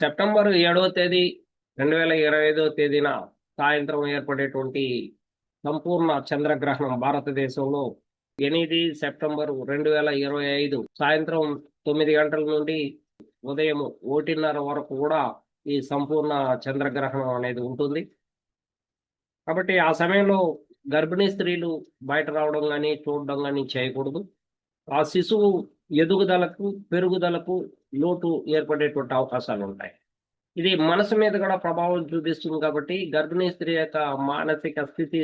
September 7వ తేదీ 2025వ తేదీన సాయంత్రం ఏర్పడేటువంటి సంపూర్ణ చంద్రగ్రహణం భారతదేశంలో 8 సెప్టెంబర్ 2025 సాయంత్రం 9 గంటల నుండి ఉదయం 1:30 వరకు కూడా ఈ సంపూర్ణ చంద్రగ్రహణం అనేది ఉంటుంది. కాబట్టి ఆ సమయంలో గర్భిణీ స్త్రీలు బయట రావడం కానీ చూడడం కానీ చేయకూడదు. ఆ శిశువు ఎదుగుదలకు పెరుగుదలకు లోటు ఏర్పడేటువంటి అవకాశాలు ఉంటాయి. ఇది మనసు మీద కూడా ప్రభావం చూపిస్తుంది కాబట్టి గర్భిణీ స్త్రీ యొక్క మానసిక స్థితి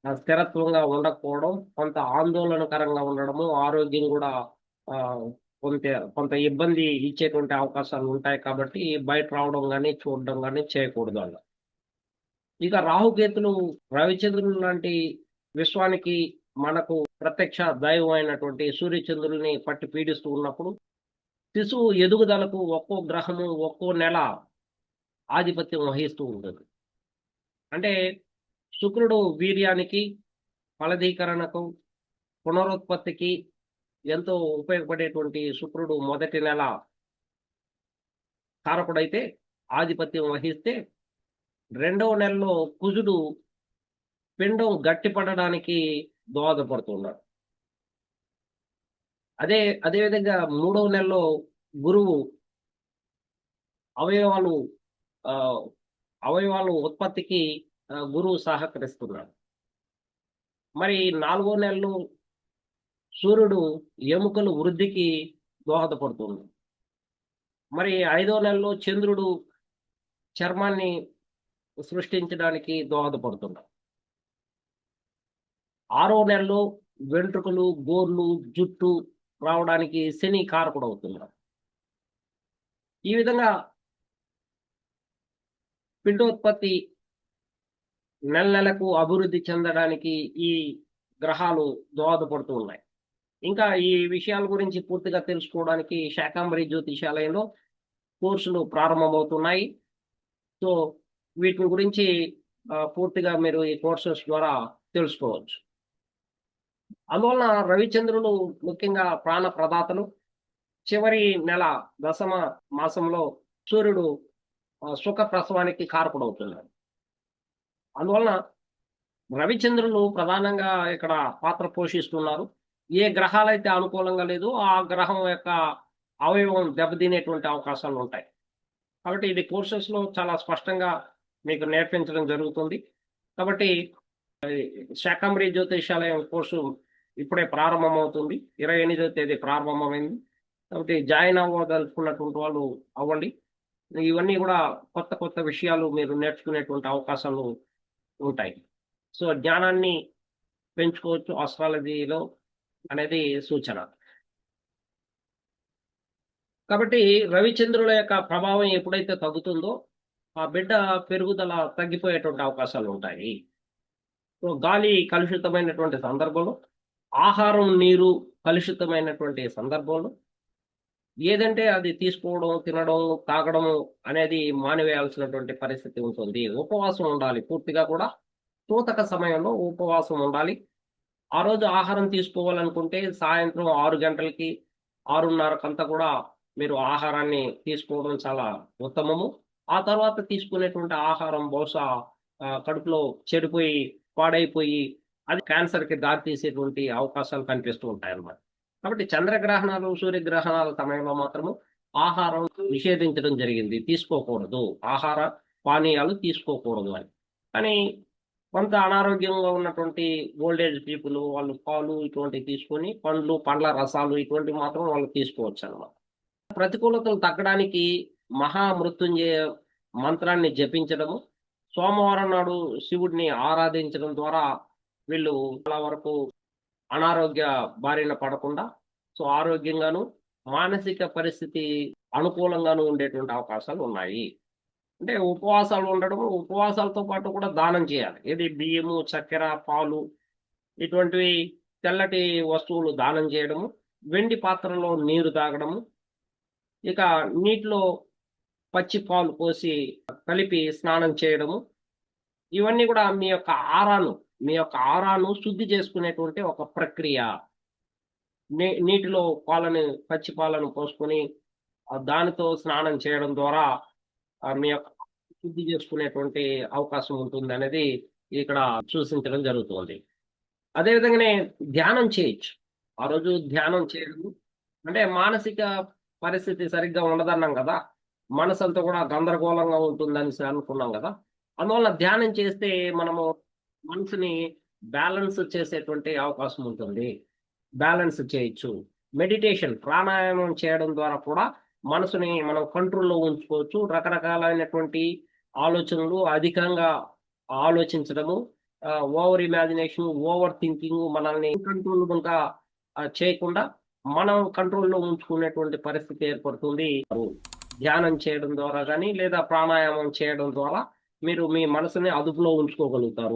స్థిరత్వంగా ఉండకపోవడం, కొంత ఆందోళనకరంగా ఉండడము, ఆరోగ్యం కూడా ఆ, కొంత కొంత ఇబ్బంది ఇచ్చేటువంటి అవకాశాలు ఉంటాయి కాబట్టి బయట రావడం కానీ చూడడం కానీ చేయకూడదు అలా. ఇక రాహుకేతులు రవిచంద్రులు లాంటి విశ్వానికి మనకు ప్రత్యక్ష దైవం అయినటువంటి సూర్యచంద్రుల్ని పట్టి పీడిస్తూ ఉన్నప్పుడు శిశువు ఎదుగుదలకు ఒక్కో గ్రహము ఒక్కో నెల ఆధిపత్యం వహిస్తూ ఉంటుంది. అంటే శుక్రుడు వీర్యానికి, ఫలదీకరణకు, పునరుత్పత్తికి ఎంతో ఉపయోగపడేటువంటి శుక్రుడు మొదటి నెల కారకుడైతే ఆధిపత్యం వహిస్తే, రెండవ నెలలో కుజుడు పిండం గట్టిపడడానికి దోహదపడుతున్నాడు. అదేవిధంగా మూడవ నెలలో గురువు అవయవాలు ఆ, అవయవాలు ఉత్పత్తికి గురువు సహకరిస్తున్నాడు. మరి 4వ నెలలో సూర్యుడు ఎముకలు వృద్ధికి దోహదపడుతుంది. మరి 5వ నెలలో చంద్రుడు చర్మాన్ని సృష్టించడానికి దోహదపడుతున్నాడు. 6వ నెలలో వెంట్రుకలు, గోర్లు, జుట్టు రావడానికి శని కారకుడు అవుతున్నాడు. ఈ విధంగా పిండోత్పత్తి నెల నెలకు అభివృద్ధి చెందడానికి ఈ గ్రహాలు దోహదపడుతూ ఉన్నాయి. ఇంకా ఈ విషయాల గురించి పూర్తిగా తెలుసుకోవడానికి శాకాంబరి జ్యోతిషాలయంలో కోర్సులు ప్రారంభమవుతున్నాయి. సో వీటి గురించి పూర్తిగా మీరు ఈ కోర్సెస్ ద్వారా తెలుసుకోవచ్చు. అందువలన రవిచంద్రులు ముఖ్యంగా ప్రాణ ప్రదాతలు. చివరి నెల దశమ మాసంలో సూర్యుడు సుఖ ప్రసవానికి కారకుడవుతున్నాడు. అందువలన రవిచంద్రులు ప్రధానంగా ఇక్కడ పాత్ర పోషిస్తున్నారు. ఏ గ్రహాలైతే అనుకూలంగా లేదు ఆ గ్రహం యొక్క అవయవం దెబ్బతినేటువంటి అవకాశాలు ఉంటాయి. కాబట్టి ఇది కోర్సెస్లో చాలా స్పష్టంగా మీకు నేర్పించడం జరుగుతుంది. కాబట్టి శాకంబరి జ్యోతిషాలయం కోర్సు ఇప్పుడే ప్రారంభమవుతుంది. 28వ తేదీ ప్రారంభమైంది. కాబట్టి జాయిన్ అవ్వదలుచుకున్నటువంటి వాళ్ళు అవ్వండి. ఇవన్నీ కూడా కొత్త కొత్త విషయాలు మీరు నేర్చుకునేటువంటి అవకాశాలు ఉంటాయి. సో జ్ఞానాన్ని పెంచుకోవచ్చు ఆస్ట్రాలజీలో అనేది సూచన. కాబట్టి రవిచంద్రుల యొక్క ప్రభావం ఎప్పుడైతే తగ్గుతుందో ఆ బిడ్డ పెరుగుదల తగ్గిపోయేటువంటి అవకాశాలు ఉంటాయి. సో గాలి కలుషితమైనటువంటి సందర్భంలో, ఆహారం నీరు కలుషితమైనటువంటి సందర్భంలో ఏదంటే అది తీసుకోవడం, తినడం, తాగడం అనేది మానివేయాల్సినటువంటి పరిస్థితి ఉంటుంది. ఉపవాసం ఉండాలి. పూర్తిగా కూడా సూతక సమయంలో ఉపవాసం ఉండాలి. ఆ రోజు ఆహారం తీసుకోవాలనుకుంటే సాయంత్రం 6 గంటలకి 6:30కంతా కూడా మీరు ఆహారాన్ని తీసుకోవడం చాలా ఉత్తమము. ఆ తర్వాత తీసుకునేటువంటి ఆహారం బహుశా కడుపులో చెడిపోయి పాడైపోయి అది క్యాన్సర్కి దారితీసేటువంటి అవకాశాలు కనిపిస్తూ ఉంటాయన్నమాట. కాబట్టి చంద్రగ్రహణాలు, సూర్యగ్రహణాల సమయంలో మాత్రము ఆహారం నిషేధించడం జరిగింది. తీసుకోకూడదు, ఆహార పానీయాలు తీసుకోకూడదు అని. కానీ కొంత అనారోగ్యంగా ఉన్నటువంటి ఓల్డేజ్ పీపుల్ వాళ్ళు పాలు ఇటువంటివి తీసుకొని పండ్లు, పండ్ల రసాలు ఇటువంటివి మాత్రం వాళ్ళు తీసుకోవచ్చు అన్నమాట. ప్రతికూలతలు తగ్గడానికి మహామృత్యుంజయ మంత్రాన్ని జపించడము, సోమవారం నాడు శివుడిని ఆరాధించడం ద్వారా వీళ్ళు చాలా వరకు అనారోగ్య బారిన పడకుండా సో ఆరోగ్యంగాను, మానసిక పరిస్థితి అనుకూలంగాను ఉండేటువంటి అవకాశాలు ఉన్నాయి. అంటే ఉపవాసాలు ఉండడం, ఉపవాసాలతో పాటు కూడా దానం చేయాలి. ఏది బియ్యము, చక్కెర, పాలు ఇటువంటివి తెల్లటి వస్తువులు దానం చేయడము, వెండి పాత్రలో నీరు తాగడము, ఇక నీటిలో పచ్చి పాలు పోసి కలిపి స్నానం చేయడము, ఇవన్నీ కూడా మీ యొక్క ఆరాను శుద్ధి చేసుకునేటువంటి ఒక ప్రక్రియ. నీటిలో పచ్చి పాలను పోసుకొని దానితో స్నానం చేయడం ద్వారా మీ యొక్క శుద్ధి చేసుకునేటువంటి అవకాశం ఉంటుందనేది ఇక్కడ సూచించడం జరుగుతుంది. అదే విధంగానే ధ్యానం చేయొచ్చు. ఆ రోజు ధ్యానం చేయడం అంటే మానసిక పరిస్థితి సరిగ్గా ఉండదన్నాం గదా! మనసంతా కూడా గందరగోళంగా ఉంటుందనేసి అనుకున్నాం గదా! అందువల్ల ధ్యానం చేస్తే మనము మనసుని బ్యాలెన్స్ చేసేటువంటి అవకాశం ఉంటుంది. బ్యాలెన్స్ చేయొచ్చు. మెడిటేషన్ ప్రాణాయామం చేయడం ద్వారా కూడా మనసుని మనం కంట్రోల్‌లో ఉంచుకోవచ్చు. రకరకాలైనటువంటి ఆలోచనలు అధికంగా ఆలోచించడము, ఓవర్ ఇమాజినేషన్, ఓవర్ థింకింగ్ మనల్ని కంట్రోలబుల్‌గా చేయకుండా మనం కంట్రోల్‌లో ఉంచుకునేటువంటి పరిస్థితి ఏర్పడుతుంది. ధ్యానం చేయడం ద్వారా గాని, లేదా ప్రాణాయామం చేయడం ద్వారా మీరు మీ మనసుని అదుపులో ఉంచుకోగలుగుతారు.